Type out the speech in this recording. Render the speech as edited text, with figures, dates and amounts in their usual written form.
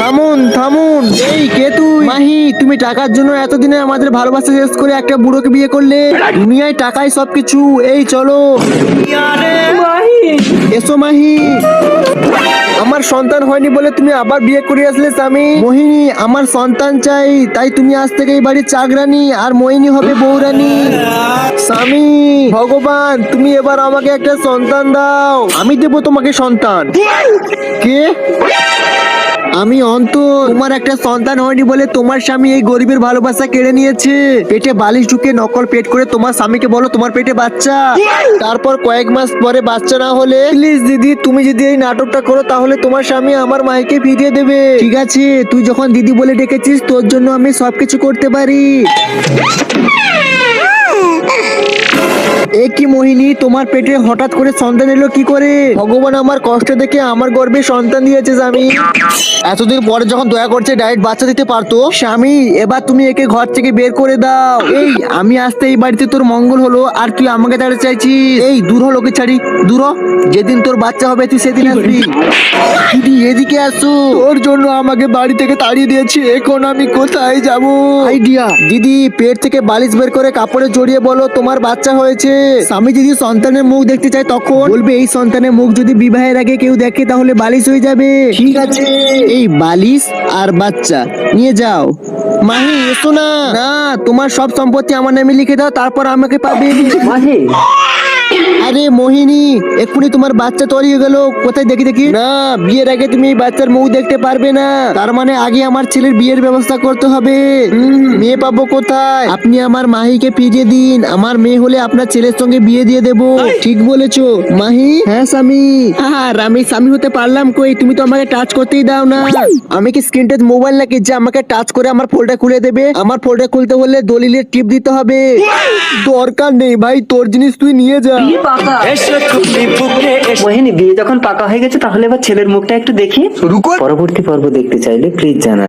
থামুন থামুন। এই কে তুই? মাহি, তুমি টাকার জন্য এতদিনে আমাদের ভালোবাসা শেষ করে একটা বুড়োকে বিয়ে করলে। দুনিয়ায় টাকাই সবকিছু। এই চলো। এসো মাহি। আমার সন্তান হয়নি বলে তুমি আবার বিয়ে করে আসলে স্বামী। মোহিনী, আমার সন্তান চাই, তাই তুমি আজ থেকে এই বাড়ির চাকরানী আর মোহিনী হবে বউরানী। স্বামী, ভগবান, তুমি এবার আমাকে একটা সন্তান দাও। আমি দেবো তোমাকে সন্তান। কে? আমি অন্ত। তোমার একটা সন্তান হয়নি বলে তোমার স্বামী এই গরিবের ভালোবাসা কেড়ে নিয়েছে। পেটে বালিশ ঢুকে নকল পেট করে তোমার স্বামীকে বলো তোমার পেটে বাচ্চা। তারপর কয়েক মাস পরে বাচ্চা না হলে প্লিজ দিদি, তুমি যদি এই নাটকটা করো তাহলে তোমার স্বামী আমার মাইকে ফিরিয়ে দেবে। ঠিক আছে, তুই যখন দিদি বলে ডেকেছিস তোর জন্য আমি সবকিছু করতে পারি। এ কি মোহিনী, তোমার পেটে হঠাৎ করে সন্তান এলো কি করে? ভগবান আমার কষ্ট দেখে আমার গর্ভে সন্তান দিয়েছে স্বামী। এতদিন পরে যখন দয়া করছে ডাইরেক্ট বাচ্চা দিতে পারতো। স্বামী, এবার তুমি একে ঘর থেকে বের করে দাও। এই আমি আসতে এই বাড়িতে তোর মঙ্গল হলো আর তুই আমাকে তাড়াতে চাইছিস? এই দূর হ, লোকে ছাড়ি দূর হ। যেদিন তোর বাচ্চা হবে তুই সেদিন আসবি। দিদি এদিকে আসো। তোর জন্য আমাকে বাড়ি থেকে তাড়িয়ে দিয়েছি, এখন আমি কোথায় যাব? আইডিয়া। দিদি, পেট থেকে বালিশ বের করে কাপড়ে জড়িয়ে বলো তোমার বাচ্চা হয়েছে। স্বামী যদি সন্তানের মুখ দেখতে চায় তখন বলবে এই সন্তানের মুখ যদি বিবাহের আগে কেউ দেখে তাহলে বালিশ হয়ে যাবে। ঠিক আছে, এই বালিশ আর বাচ্চা নিয়ে যাও। মাহি এসো না। না, তোমার সব সম্পত্তি আমার নামে লিখে দাও, তারপর আমাকে পাবে। মাহি, আরে মোহিনী, এক্ষুনি তোমার বাচ্চা তৈরি হয়ে গেল। কোথায় দেখি দেখি। না, বিয়ের আগে তুমি এই বাচ্চার মুখ দেখতে পারবে না। তার মানে আগে আমার ছেলের বিয়ের ব্যবস্থা করতে হবে। মেয়ে পাবো কোথায়? আপনি আমার মাহিকে ফিরিয়ে দিন, আমার মেয়ে হলে আপনার ছেলের সঙ্গে বিয়ে দিয়ে দেবো। ঠিক বলেছো মাহি। হ্যাঁ স্বামী। আর আমি স্বামী হতে পারলাম কই? তুমি তো আমাকে টাচ করতেই দাও না। আমি কি স্ক্রিন টাচ মোবাইল নাকি যে আমাকে টাচ করে আমার ফোল্ডার খুলে দেবে? আমার ফোল্ডার খুলতে হলে দলিলের টিপ দিতে হবে। দরকার নেই ভাই, তোর জিনিস তুই নিয়ে যা। মোহিনী, বিয়ে যখন পাকা হয়ে গেছে তাহলে এবার ছেলের মুখটা একটু দেখি। পরবর্তী পর্ব দেখতে চাইলে প্লিজ জানা।